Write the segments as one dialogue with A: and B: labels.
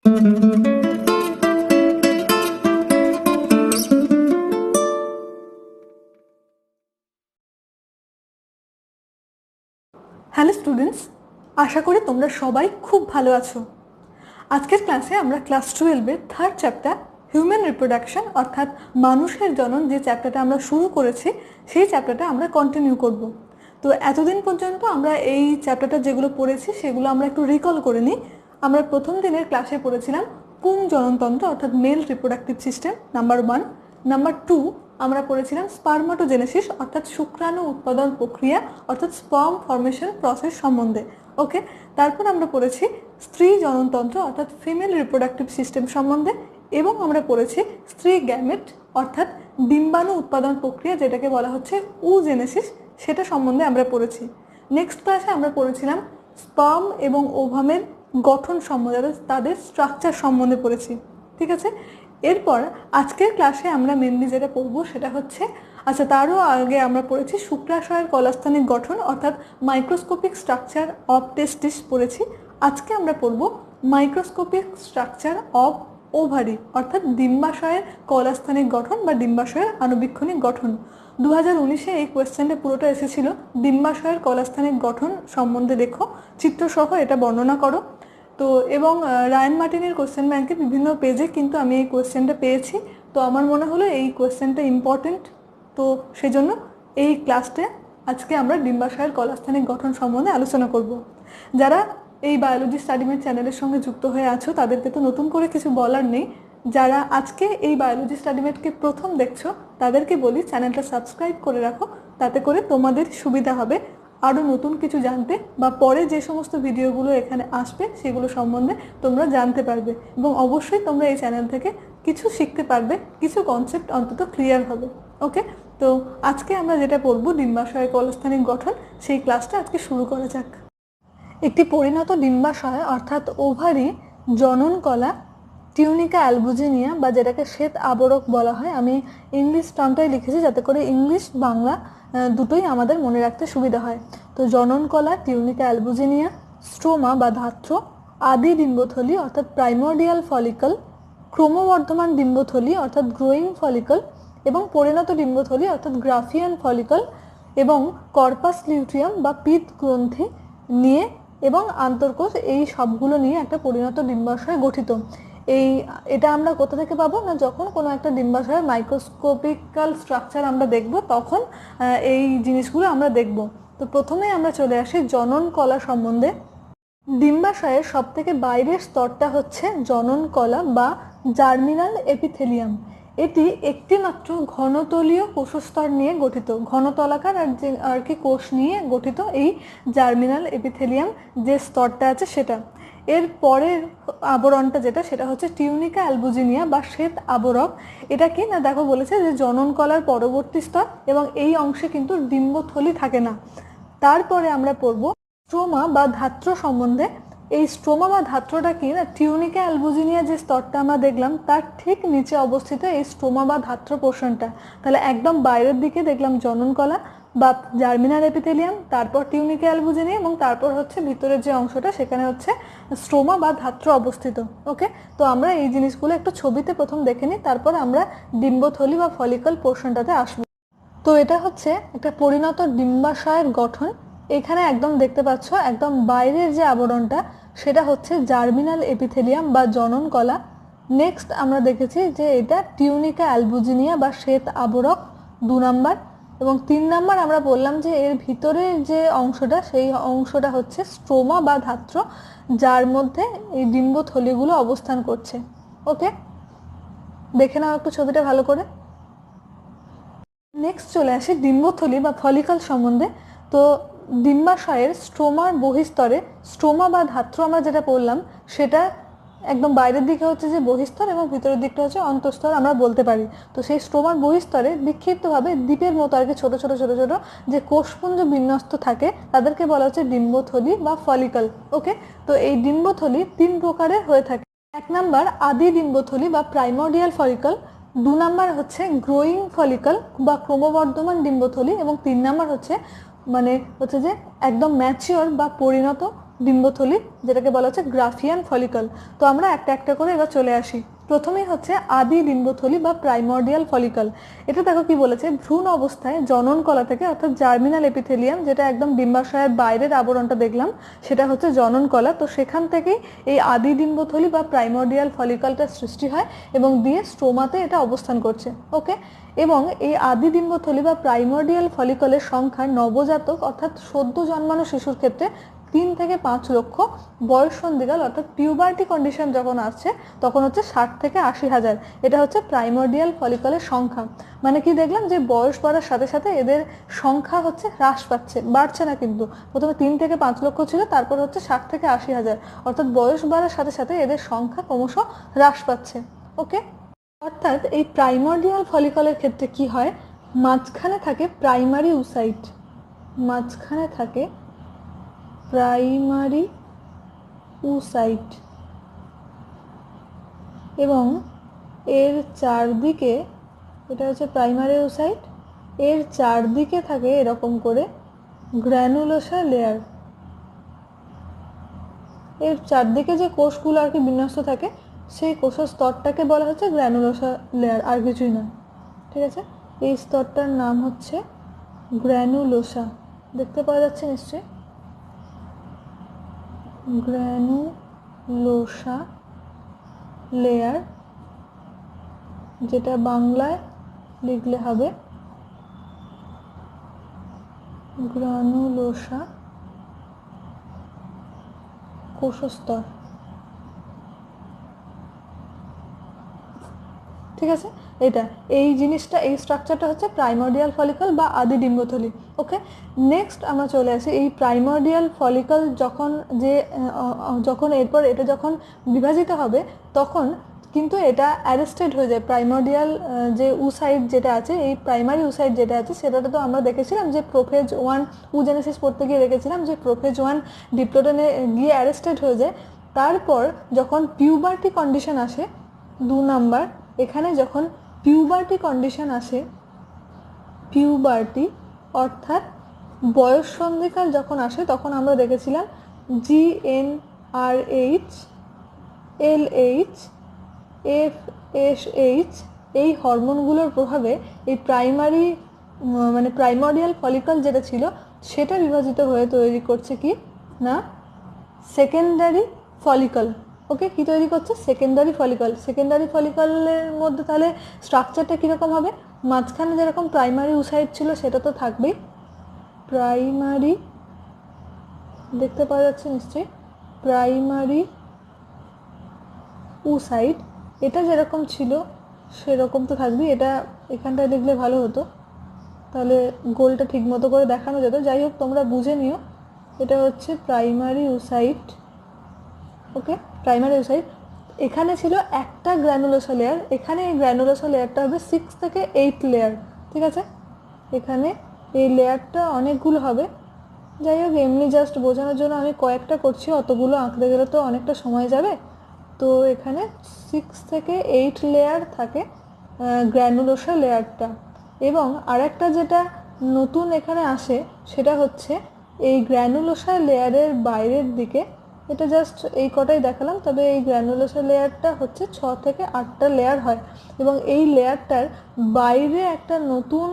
A: Hello students, আশা করি তোমরা সবাই খুব ভালো আছো। আজকের ক্লাসে আমরা ক্লাস 12-এর থার্ড চ্যাপ্টার হিউম্যান রিপ্রোডাকশন অর্থাৎ মানুষের জনন যে চ্যাপ্টারটা আমরা শুরু করেছি সেই চ্যাপ্টারটা আমরা কন্টিনিউ করব। তো এতদিন পর্যন্ত আমরা এই চ্যাপ্টারটা যেগুলো পড়েছি সেগুলো আমরা একটু রিকল করে নিই। আমরা প্রথম দিনের ক্লাসে পড়েছিলাম পুং জননতন্ত্র অর্থাৎ mail reproductive system number 1। Number 2 আমরা পড়েছিলাম স্পার্মাটোজেনেসিস অর্থাৎ শুক্রাণু উৎপাদন প্রক্রিয়া অর্থাৎ স্পার্ম ফর্মেশন প্রসেস সম্বন্ধে। ওকে, তারপর আমরা পড়েছি স্ত্রী জননতন্ত্র অর্থাৎ ফিমেল রিপ্রোডাক্টিভ সিস্টেম সম্বন্ধে, এবং আমরা পড়েছি স্ত্রী গ্যামেট অর্থাৎ ডিম্বাণু উৎপাদন প্রক্রিয়া যেটাকে বলা হচ্ছে উজেনেসিস, সেটা সম্বন্ধে আমরা পড়েছি। নেক্সট ক্লাসে আমরা পড়েছিলাম স্পার্ম এবং ওভামের গঠন সম্বন্ধে, তাদের স্ট্রাকচার সম্বন্ধে পড়েছি। ঠিক আছে, এরপর আজকের ক্লাসে আমরা মেনলি যেটা পড়ব সেটা হচ্ছে, তারও আগে আমরা পড়েছি শুক্রাশয়ের কলাস্থানিক গঠন অর্থাৎ মাইক্রোস্কোপিক স্ট্রাকচার অফ টেস্টিস পড়েছি। আজকে আমরা পড়ব মাইক্রোস্কোপিক স্ট্রাকচার অফ ওভারি অর্থাৎ ডিম্বাশয়ের কলাস্থানিক গঠন বা ডিম্বাশয়ের আণুবীক্ষণিক গঠন। 2019-এ এই কোয়েশ্চেনটা পুরোটা এসেছিল, ডিম্বাশয়ের কলাস্থানিক গঠন সম্বন্ধে লেখো, চিত্রসহ এটা বর্ণনা করো। তো এবং রায়ান মার্টিনের কোয়েশ্চেন ব্যাংকে বিভিন্ন পেজে কিন্তু আমি এই কোয়েশ্চেনটা পেয়েছি, তো আমার মনে হলো এই কোয়েশ্চেনটা ইম্পর্টেন্ট, তো সেজন্য এই ক্লাসটা আজকে আমরা ডিম্বাশয়ের কলাস্থানিক গঠন সম্বন্ধে আলোচনা করব। যারা এই বায়োলজি স্টাডিমেট চ্যানেলের সঙ্গে যুক্ত হয়ে আছো তাদেরকে তো নতুন করে কিছু বলার নেই। যারা আজকে এই বায়োলজি স্টাডিমেটকে প্রথম দেখছো তাদেরকে বলি চ্যানেলটা সাবস্ক্রাইব করে রাখো, তাতে করে তোমাদের সুবিধা হবে আরও নতুন কিছু জানতে, বা পরে যে সমস্ত ভিডিওগুলো এখানে আসবে সেগুলো সম্বন্ধে তোমরা জানতে পারবে, এবং অবশ্যই তোমরা এই চ্যানেল থেকে কিছু শিখতে পারবে, কিছু কনসেপ্ট অন্তত ক্লিয়ার হবে। ওকে, তো আজকে আমরা যেটা পড়বো ডিম্বাশয়ের কলাস্থানিক গঠন, সেই ক্লাসটা আজকে শুরু করা যাক। একটি পরিণত ডিম্বাশয় অর্থাৎ ওভারি জনন কলা টিউনিকা অ্যালবুজিনিয়া বা যেটাকে শ্বেত আবরক বলা হয়, আমি ইংলিশ টার্মটাই লিখেছি যাতে করে ইংলিশ বাংলা দুটোই আমাদের মনে রাখতে সুবিধা হয়। তো জনন কলা টিউনিকা অ্যালবুজিনিয়া, স্ট্রোমা বা ধাত্র, আদি ডিম্বথলি অর্থাৎ প্রাইমোর্ডিয়াল ফলিকল, ক্রমবর্ধমান ডিম্বথলি অর্থাৎ গ্রোয়িং ফলিকল, এবং পরিণত ডিম্বথলি অর্থাৎ গ্রাফিয়ান ফলিকল, এবং কর্পাস লিউটিয়াম বা পিত গ্রন্থি নিয়ে এবং আন্তর্কোষ, এই সবগুলো নিয়ে একটা পরিণত ডিম্বাশয় গঠিত। এটা আমরা কোথা থেকে পাবো না, যখন কোনো একটা ডিম্বাশয়ের মাইক্রোস্কোপিক্যাল স্ট্রাকচার আমরা দেখব তখন এই জিনিসগুলো আমরা দেখব। তো প্রথমে আমরা চলে আসি জনন কলা সম্বন্ধে। ডিম্বাশয়ের সব থেকে বাইরের স্তরটা হচ্ছে জনন কলা বা জার্মিনাল এপিথেলিয়াম। এটি একটি মাত্র ঘনতলীয় কোষস্তর নিয়ে গঠিত, ঘনতলাকার আর কি কোষ নিয়ে গঠিত এই জার্মিনাল এপিথেলিয়াম যে স্তরটা আছে সেটা। এর পরের আবরণটা যেটা সেটা হচ্ছে টিউনিকা অ্যালবুজিনিয়া বা শ্বেত আবরক। এটা কি না, দেখো বলেছে যে জনন কলার পরবর্তী স্তর, এবং এই অংশে কিন্তু ডিম্বথলি থাকে না। তারপরে আমরা পড়ব স্ট্রোমা বা ধাত্র সম্বন্ধে। এই স্ট্রোমা বা ধাত্রটা কি না, টিউনিকা অ্যালবুজিনিয়া যে স্তরটা আমরা দেখলাম তার ঠিক নিচে অবস্থিত এই স্ট্রোমা বা ধাত্র পোর্শনটা। তাহলে একদম বাইরের দিকে দেখলাম জনন কলা বা জার্মিনাল এপিথেলিয়াম, তারপর টিউনিকা অ্যালবুজিনিয়া, এবং তারপর হচ্ছে ভিতরের যে অংশটা সেখানে হচ্ছে স্ট্রোমা বা ধাত্র অবস্থিত। ওকে, তো আমরা এই জিনিসগুলো একটু ছবিতে প্রথম দেখে নিই, তারপর আমরা ডিম্বথলি বা ফলিকল পোর্শনটাতে আসবো। তো এটা হচ্ছে একটা পরিণত ডিম্বাশয়ের গঠন। এখানে একদম দেখতে পাচ্ছ একদম বাইরের যে আবরণটা সেটা হচ্ছে জার্মিনাল এপিথেলিয়াম বা জনন কলা। নেক্সট আমরা দেখেছি যে এটা টিউনিকা অ্যালবুজিনিয়া বা শ্বেত আবরক 2 নাম্বার, এবং 3 নাম্বার আমরা বললাম যে এর ভিতরের যে অংশটা সেই অংশটা হচ্ছে স্ট্রোমা বা ধাত্র, যার মধ্যে এই ডিম্বথলিগুলো অবস্থান করছে। ওকে, দেখে নাও একটু ছবিটা ভালো করে। নেক্সট চলে আসি ডিম্বথলি বা ফলিকল সম্বন্ধে। তো ডিম্বাশয়ের স্ট্রোমার বহিস্তরে স্ট্রোমা বা ধাত্র আমরা যেটা পড়লাম সেটা একদম বাইরের দিকে হচ্ছে যে বহিস্তর এবং ভিতরের দিকটা হচ্ছে অন্তঃস্তর আমরা বলতে পারি। তো সেই স্ট্রোমার বহিস্তরে বিক্ষিপ্তভাবে দ্বীপের মতো আর কি ছোট ছোট ছোট ছোট যে কোষপুঞ্জ বিন্যস্ত থাকে তাদেরকে বলা হচ্ছে ডিম্বথলি বা ফলিকল। ওকে, তো এই ডিম্বথলি 3 প্রকারের হয়ে থাকে। 1 নাম্বার আদি ডিম্বথলি বা প্রাইমোর্ডিয়াল ফলিকল, 2 নাম্বার হচ্ছে গ্রোয়িং ফলিকল বা ক্রমবর্ধমান ডিম্বথলি, এবং 3 নাম্বার হচ্ছে যে একদম ম্যাচিওর বা পরিণত ডিম্বথলি, যেটাকে বলা হচ্ছে গ্রাফিয়ান ফলিকল। তো আমরা একটা একটা করে এবার চলে আসি। প্রথমেই হচ্ছে আদি ডিম্বথলি বা প্রাইমর্ডিয়াল ফলিকল। এটা দেখো কি বলেছে, ভ্রূণ অবস্থায় জনন কলা থেকে অর্থাৎ জার্মিনাল এপিথেলিয়াম, যেটা একদম ডিম্বাশয়ের বাইরের আবরণটা দেখলাম সেটা হচ্ছে জনন কলা, তো সেখান থেকেই এই আদি ডিম্বথলি বা প্রাইমর্ডিয়াল ফলিকলটা সৃষ্টি হয় এবং দিয়ে স্ট্রোমাতে এটা অবস্থান করছে। ওকে, এবং এই আদি ডিম্বথলি বা প্রাইমর্ডিয়াল ফলিকলের সংখ্যা নবজাতক অর্থাৎ সদ্য জন্মানো শিশুর ক্ষেত্রে 3 থেকে 5 লক্ষ, বয়স সন্ধিকাল অর্থাৎ পিউবার্টি কন্ডিশন যখন আসছে তখন হচ্ছে 60 থেকে 80,000। এটা হচ্ছে প্রাইমর্ডিয়াল ফলিকলের সংখ্যা। মানে কি দেখলাম যে বয়স বাড়ার সাথে সাথে এদের সংখ্যা হচ্ছে হ্রাস পাচ্ছে, বাড়ছে না, কিন্তু প্রথমে 3 থেকে 5 লক্ষ ছিল, তারপর হচ্ছে 60 থেকে 80,000, অর্থাৎ বয়স বাড়ার সাথে সাথে এদের সংখ্যা ক্রমশ হ্রাস পাচ্ছে। ওকে, অর্থাৎ এই প্রাইমর্ডিয়াল ফলিকলের ক্ষেত্রে কি হয়, মাঝখানে থাকে প্রাইমারি উসাইট, মাঝখানে থাকে প্রাইমারি উসাইট এবং এর চারদিকে, এটা হচ্ছে প্রাইমারি উসাইট, এর চারদিকে থাকে এরকম করে গ্র্যানুলোসা লেয়ার। এর চারদিকে যে কোষগুলো আর কি বিন্যস্ত থাকে সেই কোষের স্তরটাকে বলা হচ্ছে গ্র্যানুলোসা লেয়ার, আর কিছুই না। ঠিক আছে, এই স্তরটার নাম হচ্ছে গ্র্যানুলোসা। দেখতে পাওয়া যাচ্ছে নিশ্চয়ই, গ্র্যানুলোসা লেয়ার, যেটা বাংলায় লিখলে হবে গ্র্যানুলোসা কোষস্তর। ঠিক আছে, এটা এই জিনিসটা, এই স্ট্রাকচারটা হচ্ছে প্রাইমর্ডিয়াল ফলিকল বা আদি ডিম্বথলি। ওকে, নেক্সট আমরা চলে আসি এই প্রাইমর্ডিয়াল ফলিকল যখন এরপর এটা যখন বিভাজিত হবে তখন কিন্তু এটা অ্যারেস্টেড হয়ে যায়। প্রাইমর্ডিয়াল যে উসাইড যেটা আছে, এই প্রাইমারি উসাইড যেটা আছে সেটাতে তো আমরা দেখেছিলাম যে প্রোফেজ 1 উজেনেসিস পড়তে গিয়ে দেখেছিলাম যে প্রোফেজ 1 ডিপ্লোডনে গিয়ে অ্যারেস্টেড হয়ে যায়। তারপর যখন পিউবার্টি কন্ডিশন আসে 2 নাম্বার, এখানে যখন পিউবার্টি কন্ডিশন আসে, পিউবার্টি অর্থাৎ বয়স সন্ধিকাল যখন আসে তখন আমরা দেখেছিলাম GnRH, LH, FSH এই হরমোনগুলোর প্রভাবে এই প্রাইমর্ডিয়াল ফলিকল যেটা ছিল সেটা বিভাজিত হয়ে তৈরি করছে কি না সেকেন্ডারি ফলিকল। ওকে, কি তৈরি করছে, সেকেন্ডারি ফলিকল। সেকেন্ডারি ফলিকলের মধ্যে তাহলে স্ট্রাকচারটা কীরকম হবে, মাঝখানে যেরকম প্রাইমারি উসাইড ছিল সেটা তো থাকবেই, প্রাইমারি, দেখতে পাওয়া যাচ্ছে নিশ্চয়ই, প্রাইমারি উসাইড এটা যেরকম ছিল সেরকম তো থাকবেই। এটা এখানটায় দেখলে ভালো হতো, তাহলে গোলটা ঠিক মতো করে দেখানো যেত। যাই হোক, তোমরা বুঝে নিও, এটা হচ্ছে প্রাইমারি উসাইড। ওকে, প্রাইমারি উসাইড, এখানে ছিল একটা গ্র্যানুলোসা লেয়ার, এখানে এই গ্র্যানুলোসা লেয়ারটা হবে 6 থেকে 8 লেয়ার। ঠিক আছে, এখানে এই লেয়ারটা অনেকগুলো হবে। যাই হোক, এমনি জাস্ট বোঝানোর জন্য আমি কয়েকটা করছি, অতগুলো আঁকতে গেলে তো অনেকটা সময় যাবে। তো এখানে 6 থেকে 8 লেয়ার থাকে গ্র্যানুলোসা লেয়ারটা। এবং আরেকটা যেটা নতুন এখানে আসে সেটা হচ্ছে এই গ্র্যানুলোসা লেয়ারের বাইরের দিকে, এটা জাস্ট এই কটাই দেখালাম, তবে এই গ্র্যানুলোসা লেয়ারটা হচ্ছে 6 থেকে 8টা লেয়ার হয় এবং এই লেয়ারটার বাইরে একটা নতুন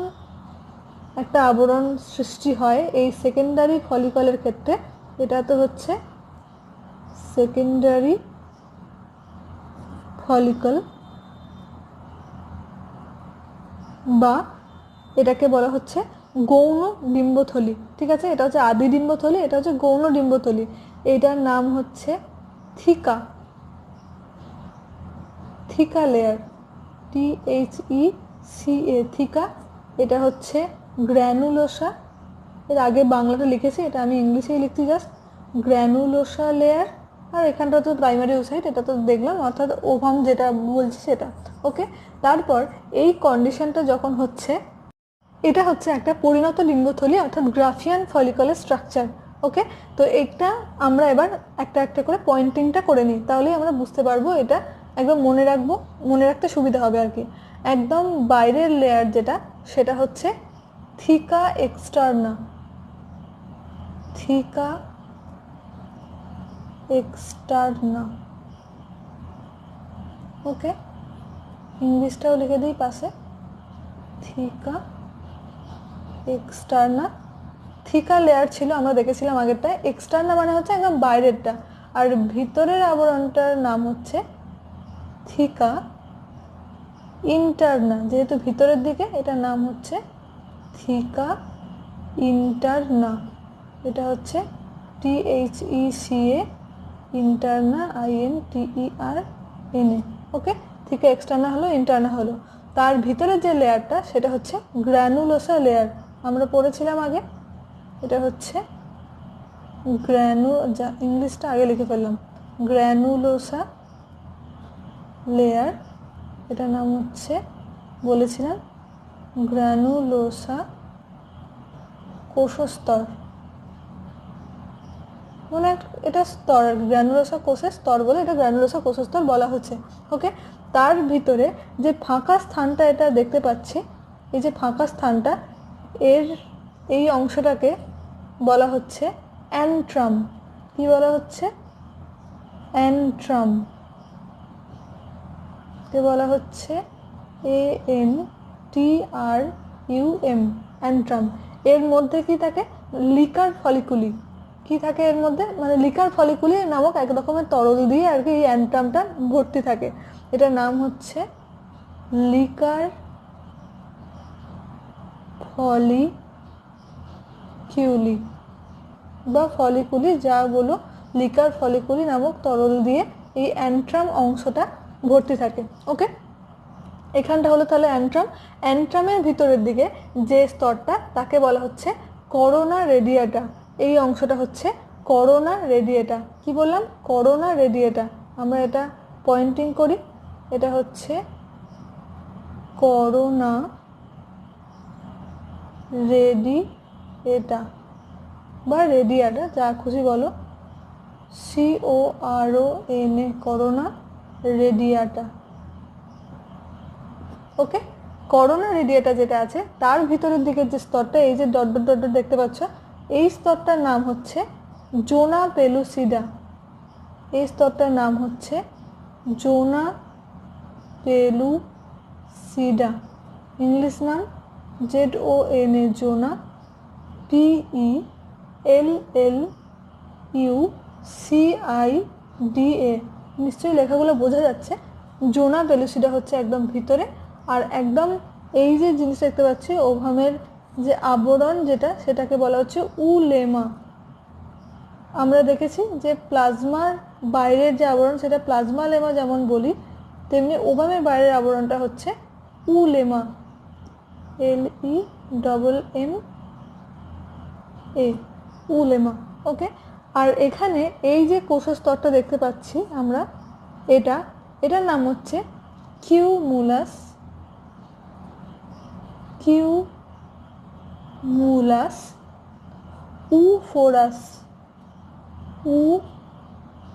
A: একটা আবরণ সৃষ্টি হয় এই সেকেন্ডারি ফলিকলের ক্ষেত্রে। এটা তো হচ্ছে সেকেন্ডারি ফলিকল বা এটাকে বলা হচ্ছে গৌণ ডিম্বথলি। ঠিক আছে, এটা হচ্ছে আদি ডিম্বথলি, এটা হচ্ছে গৌণ ডিম্বথলি। এটার নাম হচ্ছে থিকা, থিকা লেয়ার, THECA, থিকা। এটা হচ্ছে গ্র্যানুলোসা, এর আগে বাংলাটা লিখেছি, এটা আমি ইংলিশেই লিখছি জাস্ট, গ্র্যানুলোসা লেয়ার। আর এখানটা তো প্রাইমারি উসাইড, এটা তো দেখলাম, অর্থাৎ ওভাম যেটা বলছি সেটা। ওকে, তারপর এই কন্ডিশনটা যখন হচ্ছে, এটা হচ্ছে একটা পরিণত ডিম্বথলি অর্থাৎ গ্রাফিয়ান ফলিকলের স্ট্রাকচার। ওকে, তো এটা আমরা এবার একটা একটা করে পয়েন্টিংটা করে নিই, তাহলেই আমরা বুঝতে পারবো, এটা একদম মনে রাখতে সুবিধা হবে আর কি। একদম বাইরের লেয়ার যেটা সেটা হচ্ছে থিকা এক্সটার্না, থিকা এক্সটার্না। ওকে, ইংলিশটাও লিখে দিই পাশে, থিকা এক্সটার্না। থিকা লেয়ার ছিল, আমরা দেখেছিলাম আগেরটা। এক্সটার্না মানে হচ্ছে একদম বাইরেরটা, আর ভিতরের আবরণটার নাম হচ্ছে থিকা ইন্টারনা। যেহেতু ভিতরের দিকে, এটার নাম হচ্ছে থিকা ইন্টারনা। এটা হচ্ছে THECA ইন্টারনা, INTERNA। ওকে, থিকা এক্সটার্না হলো, ইন্টারনা হলো। তার ভিতরের যে লেয়ারটা সেটা হচ্ছে গ্র্যানুলোসা লেয়ার। আমরা পড়েছিলাম আগে, এটা হচ্ছে ইংলিশটা আগে লিখে ফেললাম, গ্র্যানুলোসা লেয়ার। এটার নাম হচ্ছে বলেছিলাম গ্র্যানুলোসা কোষস্তর। মানে এটা স্তর, গ্র্যানুলোসা কোষের স্তর বলে এটা গ্র্যানুলোসা কোষস্তর বলা হচ্ছে। ওকে, তার ভিতরে যে ফাঁকা স্থানটা এটা দেখতে পাচ্ছি, এই যে ফাঁকা স্থানটা, এই অংশটাকে বলা হচ্ছে অ্যান্ট্রাম। কি বলা হচ্ছে? অ্যান্ট্রাম। কে বলা হচ্ছে ANTRUM, অ্যান্ট্রাম। এর মধ্যে কি থাকে? লিকার ফলিকুলি। কি থাকে এর মধ্যে? মানে লিকার ফলিকুলি নামক এক রকমের তরল দিয়ে আর কি এই অ্যান্ট্রামটা ভর্তি থাকে। এটার নাম হচ্ছে লিকার ফলিকিউলি বা ফলিকুলি, যা বলো, লিকার ফলিকুলি নামক তরল দিয়ে এই অ্যান্ট্রাম অংশটা ভর্তি থাকে। ওকে, এখানটা হলো তাহলে অ্যান্ট্রাম। অ্যান্ট্রামের ভিতরের দিকে যে স্তরটা, তাকে বলা হচ্ছে করোনা রেডিয়াটা। এই অংশটা হচ্ছে করোনা রেডিয়েটা। কি বললাম? করোনা রেডিয়েটা। আমরা এটা পয়েন্টিং করি, এটা হচ্ছে করোনা রেডিয়েটা বা রেডিয়াটা, যা খুশি বলো, CORONA, করোনা রেডিয়াটা। ওকে, করোনা রেডিয়েটা যেটা আছে তার ভিতরের দিকের যে স্তরটা, এই যে ডট ডট ডট দেখতে পাচ্ছ, এই স্তরটার নাম হচ্ছে জোনা পেলুসিডা। এই স্তরটার নাম হচ্ছে জোনা পেলুসিডা। ইংলিশ নাম ZONA, জোনা, PELLUCIDA। নিশ্চয়ই লেখাগুলো বোঝা যাচ্ছে। জোনা পেলুসিডা হচ্ছে একদম ভিতরে, আর একদম এই যে জিনিস দেখতে পাচ্ছি ওভামের যে আবরণ যেটা, সেটাকে বলা হচ্ছে উলেমা। আমরা দেখেছি যে প্লাজমার বাইরের যে আবরণ সেটা প্লাজমা লেমা যেমন বলি, তেমনি ওভামের বাইরের আবরণটা হচ্ছে উলেমা, LEMMA, উলেমা। ওকে, আর এখানে এই যে কোষের স্তরটা দেখতে পাচ্ছি আমরা, এটার নাম হচ্ছে কিউমুলাস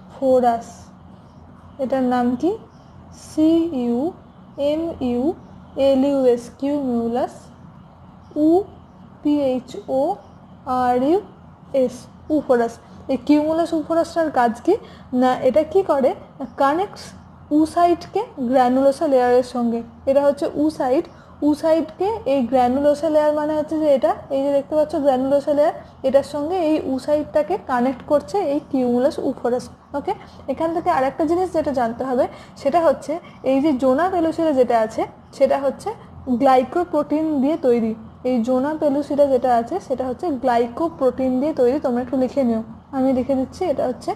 A: উফোরাস। এটার নাম কি? CUMULUS, cumulus UPHORUS, উফোরাস। এই কিউমুলাস উফোরাসটার কাজ কি না, এটা কি করে? কানেক্টস উসাইটকে গ্র্যানুলোসা লেয়ারের সঙ্গে। এটা হচ্ছে উসাইটকে এই গ্র্যানুলোসা লেয়ার মানে হচ্ছে যে এটা, এই যে দেখতে পাচ্ছ গ্র্যানুলোসা লেয়ার, এটার সঙ্গে এই উসাইটটাকে কানেক্ট করছে এই কিউমুলাস উফোরাস। ওকে, এখান থেকে আরেকটা জিনিস যেটা জানতে হবে, সেটা হচ্ছে এই যে জোনা পেলুসিডা যেটা আছে সেটা হচ্ছে গ্লাইকোপ্রোটিন দিয়ে তৈরি। এই জোনা পেলুসিডা যেটা আছে সেটা হচ্ছে গ্লাইকোপ্রোটিন দিয়ে তৈরি। তোমরা একটু লিখে নিও, আমি লিখে দিচ্ছি। এটা হচ্ছে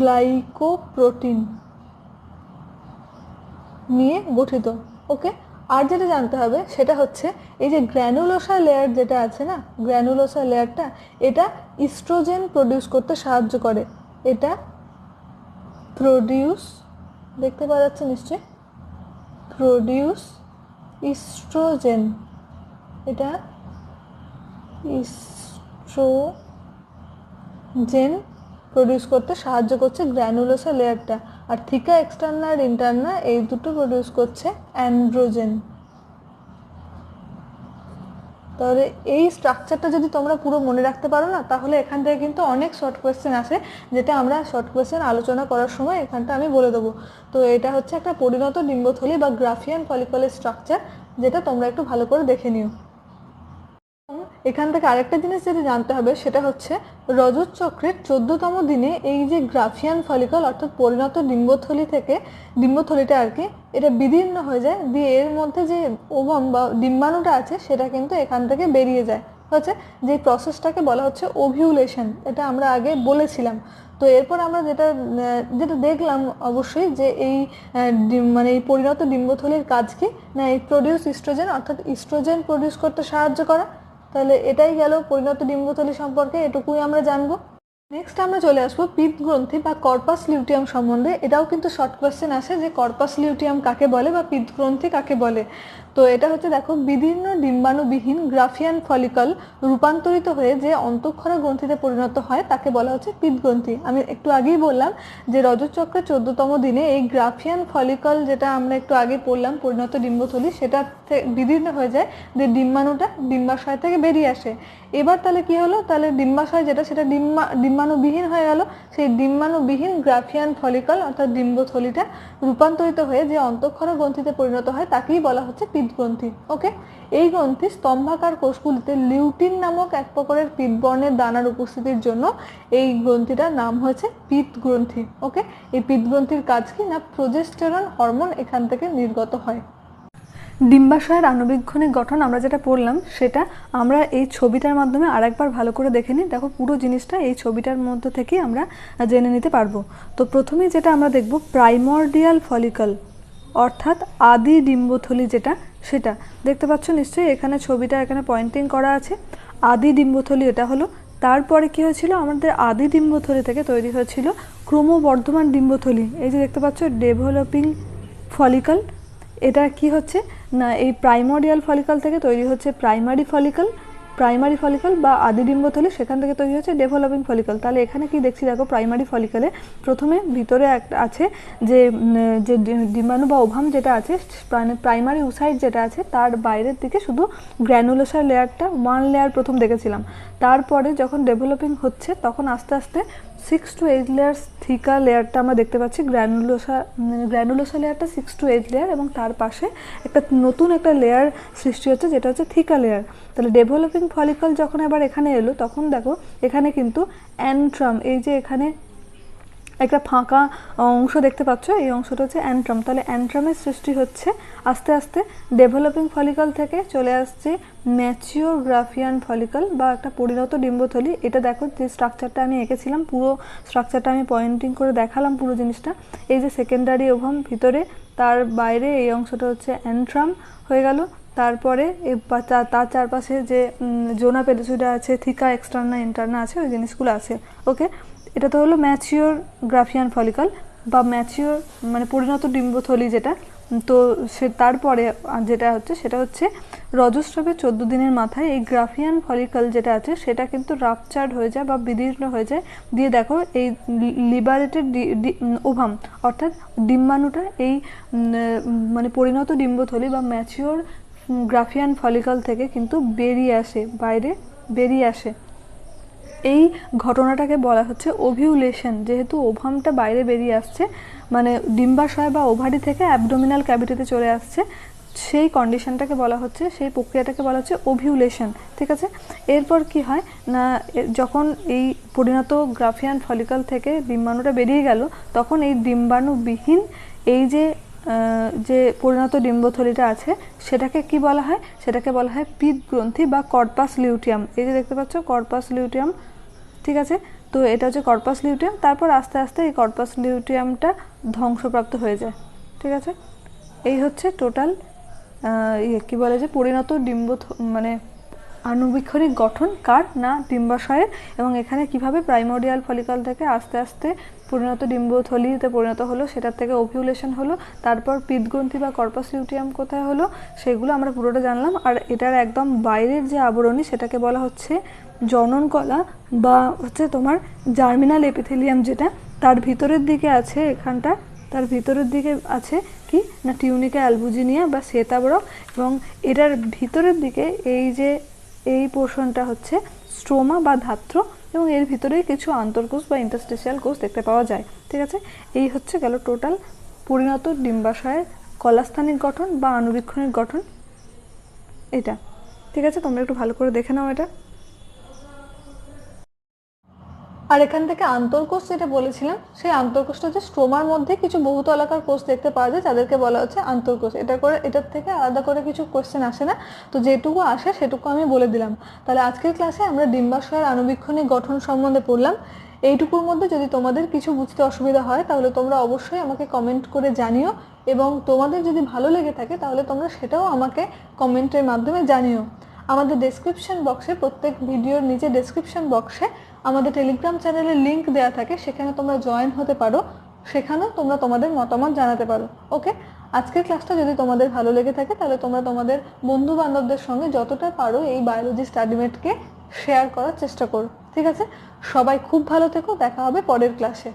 A: গ্লাইকোপ্রোটিন নিয়ে গঠিত। ওকে, আর যেটা জানতে হবে সেটা হচ্ছে এই যে গ্র্যানুলোসা লেয়ার যেটা আছে না, গ্র্যানুলোসা লেয়ারটা, এটা ইস্ট্রোজেন প্রডিউস করতে সাহায্য করে। এটা দেখতে পাওয়া যাচ্ছে নিশ্চয়ই, প্রডিউস ইস্ট্রোজেন। এটা ইস্ট্রোজেন প্রডিউস করতে সাহায্য করছে গ্র্যানুলোসা লেয়ারটা। আর থিকা এক্সটার্না আর ইন্টারনা এই দুটো প্রডিউস করছে অ্যান্ড্রোজেন। তাহলে এই স্ট্রাকচারটা যদি তোমরা পুরো মনে রাখতে পারো না, তাহলে এখান থেকে কিন্তু অনেক শর্ট কোয়েশ্চেন আসে, যেটা আমরা শর্ট কোয়েশ্চেন আলোচনা করার সময় এখানটা আমি বলে দেবো। তো এটা হচ্ছে একটা পরিণত ডিম্বথলি বা গ্রাফিয়ান ফলিকলের স্ট্রাকচার, যেটা তোমরা একটু ভালো করে দেখে নিও। এখান থেকে আরেকটা জিনিস যেটা জানতে হবে সেটা হচ্ছে রজত চক্রের 14তম দিনে এই যে গ্রাফিয়ান ফলিকল অর্থাৎ পরিণত ডিম্বথলি থেকে ডিম্বথলিটা আর কি এটা বিদীর্ণ হয়ে যায়, দিয়ে এর মধ্যে যে ওভাম বা ডিম্বাণুটা আছে সেটা কিন্তু এখান থেকে বেরিয়ে যায়। হচ্ছে যে প্রসেসটাকে বলা হচ্ছে ওভিউলেশন, এটা আমরা আগে বলেছিলাম। তো এরপর আমরা যেটা দেখলাম অবশ্যই যে এই মানে এই পরিণত ডিম্বথলির কাজ কি না, এই প্রডিউস ইস্ট্রোজেন অর্থাৎ ইস্ট্রোজেন প্রডিউস করতে সাহায্য করা। তাহলে এটাই গেল পরিণত ডিম্বথলি সম্পর্কে, এটুকুই আমরা জানবো। নেক্সট আমরা চলে আসবো পিত্ত গ্রন্থি বা কর্পাস লিউটিয়াম সম্বন্ধে। এটাও কিন্তু শর্ট কোয়েশ্চেন আসে যে কর্পাস লিউটিয়াম কাকে বলে বা পিত্ত গ্রন্থি কাকে বলে। তো এটা হচ্ছে দেখো বিদীর্ণ ডিম্বাণুবিহীন গ্রাফিয়ান ফলিকল রূপান্তরিত হয়ে যে অন্তঃক্ষরা গ্রন্থিতে পরিণত হয় তাকে বলা হচ্ছে পিত্ত গ্রন্থি। আমি একটু আগেই বললাম যে রজত চক্রের 14তম দিনে এই গ্রাফিয়ান ফলিকল যেটা আমরা একটু আগে পড়লাম পরিণত ডিম্বথলি, সেটা বিদীর্ণ হয়ে যায়, যে ডিম্বাণুটা ডিম্বাশয় থেকে বেরিয়ে আসে। এবার তাহলে কি হলো, তাহলে ডিম্বাশয় যেটা সেটা ডিম্বাণুবিহীন হয়ে গেল। সেই ডিম্বাণুবিহীন গ্রাফিয়ান ফলিকল অর্থাৎ ডিম্বথলিটা রূপান্তরিত হয়ে যে অন্তঃক্ষরা গ্রন্থিতে পরিণত হয় তাকেই বলা হচ্ছে পিত্ত গ্রন্থি। ওকে, এই গ্রন্থি স্তম্ভাকার কোষগুলিতে লিউটিন নামক এক প্রকারের পিত্তবর্ণের দানার উপস্থিতির জন্য এই গ্রন্থিটার নাম হয়েছে পিত্ত গ্রন্থি। ওকে, এই পিত্ত গ্রন্থির কাজ কি না, প্রোজেস্টেরন হরমোন এখান থেকে নির্গত হয়। ডিম্বাশয়ের আণবিক গঠন আমরা যেটা পড়লাম সেটা আমরা এই ছবিটার মাধ্যমে আরেকবার ভালো করে দেখে নিই। দেখো পুরো জিনিসটা এই ছবিটার মধ্যে থেকেই আমরা জেনে নিতে পারবো। তো প্রথমেই যেটা আমরা দেখব প্রাইমর্ডিয়াল ফলিকল অর্থাৎ আদি ডিম্বথলি, যেটা সেটা দেখতে পাচ্ছ নিশ্চয়ই, এখানে ছবিটা এখানে পয়েন্টিং করা আছে। আদি ডিম্বথলি এটা হলো। তারপরে কি হয়েছিল, আমাদের আদি ডিম্বথলি থেকে তৈরি হয়েছিল ক্রমবর্ধমান ডিম্বথলি। এই যে দেখতে পাচ্ছ ডেভেলপিং ফলিকল, এটা কি হচ্ছে না এই প্রাইমোরিয়াল ফলিকল থেকে তৈরি হচ্ছে প্রাইমারি ফলিকল বা আদি ডিম্বথলি, সেখান থেকে তৈরি হচ্ছে ডেভেলপিং ফলিকল। তাহলে এখানে কি দেখছি দেখো, প্রাইমারি ফলিকলে প্রথমে ভিতরে একটা আছে যে ডিম্বাণু বা ওভাম যেটা আছে, প্রাইমারি উসাইড যেটা আছে তার বাইরের দিকে শুধু গ্র্যানুলোসার লেয়ারটা ওয়ান লেয়ার প্রথম দেখেছিলাম। তারপরে যখন ডেভেলপিং হচ্ছে তখন আস্তে আস্তে 6 to 8 লেয়ার্স থিকা লেয়ারটা আমরা দেখতে পাচ্ছি। গ্র্যানুলোসা লেয়ারটা 6 to 8 লেয়ার, এবং তার পাশে একটা নতুন একটা লেয়ার সৃষ্টি হচ্ছে যেটা হচ্ছে থিকা লেয়ার। তাহলে ডেভেলপিং ফলিকল যখন আবার এখানে এলো তখন দেখো এখানে কিন্তু অ্যান্ট্রাম, এই যে এখানে একটা ফাঁকা অংশ দেখতে পাচ্ছ, এই অংশটা হচ্ছে অ্যান্ট্রাম। তাহলে অ্যান্ট্রামের সৃষ্টি হচ্ছে আস্তে আস্তে। ডেভেলপিং ফলিকল থেকে চলে আসছে ম্যাচিওর গ্রাফিয়ান ফলিকল বা একটা পরিণত ডিম্বথলি। এটা দেখো যে স্ট্রাকচারটা আমি এঁকেছিলাম, পুরো স্ট্রাকচারটা আমি পয়েন্টিং করে দেখালাম পুরো জিনিসটা। এই যে সেকেন্ডারি ওভাম ভিতরে, তার বাইরে এই অংশটা হচ্ছে অ্যান্ট্রাম হয়ে গেল। তারপরে তার চারপাশে যে জোনা পেলিসিডা আছে, থিকা এক্সটার্না ইন্টারনা আছে, ওই জিনিসগুলো আছে। ওকে, এটা তো হলো ম্যাচিওর গ্রাফিয়ান ফলিকল বা ম্যাচিওর মানে পরিণত ডিম্বথলি যেটা। তো সে তারপরে যেটা হচ্ছে সেটা হচ্ছে রজস্রাবের 14 দিনের মাথায় এই গ্রাফিয়ান ফলিকল যেটা আছে সেটা কিন্তু রাপচার্ড হয়ে যায় বা বিদীর্ণ হয়ে যায়। দিয়ে দেখো এই লিবারেটেড ওভাম অর্থাৎ ডিম্বাণুটা এই মানে পরিণত ডিম্বথলি বা ম্যাচিওর গ্রাফিয়ান ফলিকল থেকে কিন্তু বাইরে বেরিয়ে আসে। এই ঘটনাটাকে বলা হচ্ছে ওভিউলেশন। যেহেতু ওভামটা বাইরে বেরিয়ে আসছে, মানে ডিম্বাশয় বা ওভারি থেকে অ্যাবডোমিনাল ক্যাভিটিতে চলে আসছে, সেই কন্ডিশনটাকে বলা হচ্ছে, সেই প্রক্রিয়াটাকে বলা হচ্ছে ওভিউলেশন। ঠিক আছে, এরপর কি হয় না, যখন এই পরিণত গ্রাফিয়ান ফলিকল থেকে ডিম্বাণুটা বেরিয়ে গেল তখন এই ডিম্বাণুবিহীন এই যে পরিণত ডিম্বথলিটা আছে সেটাকে কি বলা হয়, সেটাকে বলা হয় পিত্ত গ্রন্থি বা কর্পাস লিউটিয়াম। এই যে দেখতে পাচ্ছ কর্পাস লিউটিয়াম। ঠিক আছে, তো এটা হচ্ছে কর্পাস লিউটিয়াম। তারপর আস্তে আস্তে এই কর্পাস লিউটিয়ামটা ধ্বংসপ্রাপ্ত হয়ে যায়। ঠিক আছে, এই হচ্ছে টোটাল কি বলে যে পরিণত মানে আণুবীক্ষণিক গঠন কার না ডিম্বাশয়ের, এবং এখানে কিভাবে প্রাইমোরিয়াল ফলিকল থেকে আস্তে আস্তে পরিণত ডিম্বথলিতে পরিণত হলো, সেটার থেকে ওভিউলেশন হলো, তারপর পিত্তগ্রন্থি বা কর্পাস লিউটিয়াম কোথায় হলো সেগুলো আমরা পুরোটা জানলাম। আর এটার একদম বাইরের যে আবরণী সেটাকে বলা হচ্ছে জনন কলা বা হচ্ছে তোমার জার্মিনাল এপিথেলিয়াম, যেটা তার ভিতরের দিকে আছে, এখানটা তার ভিতরের দিকে আছে কি না টিউনিকা অ্যালবুজিনিয়া বা শ্বেতাবরক, এবং এটার ভিতরের দিকে এই যে
B: এই পোর্শনটা হচ্ছে স্ট্রোমা বা ধাত্র, এবং এর ভিতরেই কিছু আন্তর্কোষ বা ইন্টারস্টিশিয়াল কোষ দেখতে পাওয়া যায়। ঠিক আছে, এই হচ্ছে গেল টোটাল পরিণত ডিম্বাশয়ের কলাস্থানিক গঠন বা আণুবীক্ষণিক গঠন এটা। ঠিক আছে, তোমরা একটু ভালো করে দেখে নাও এটা।
A: আর এখান থেকে আন্তর্কোষ যেটা বলেছিলাম, সেই আন্তর্কোষটা হচ্ছে স্ট্রোমার মধ্যে কিছু বহুতলাকার কোষ দেখতে পাওয়া যায়, যাদেরকে বলা হচ্ছে আন্তর্কোষ। এটার থেকে আলাদা করে কিছু কোশ্চেন আসে না, তো যেটুকু আসে সেটুকু আমি বলে দিলাম। তাহলে আজকের ক্লাসে আমরা ডিম্বাশয়ের আণুবীক্ষণিক গঠন সম্বন্ধে পড়লাম। এইটুকুর মধ্যে যদি তোমাদের কিছু বুঝতে অসুবিধা হয় তাহলে তোমরা অবশ্যই আমাকে কমেন্ট করে জানিও, এবং তোমাদের যদি ভালো লেগে থাকে তাহলে তোমরা সেটাও আমাকে কমেন্টের মাধ্যমে জানিও। আমাদের ডেসক্রিপশন বক্সে, প্রত্যেক ভিডিওর নিচে ডেসক্রিপশন বক্সে আমাদের টেলিগ্রাম চ্যানেলের লিঙ্ক দেওয়া থাকে, সেখানে তোমরা জয়েন হতে পারো, সেখানেও তোমরা তোমাদের মতামত জানাতে পারো। ওকে, আজকের ক্লাসটা যদি তোমাদের ভালো লেগে থাকে তাহলে তোমরা তোমাদের বন্ধু বান্ধবদের সঙ্গে যতটা পারো এই বায়োলজি স্টাডিমেটকে শেয়ার করার চেষ্টা করো। ঠিক আছে, সবাই খুব ভালো থেকো, দেখা হবে পরের ক্লাসে।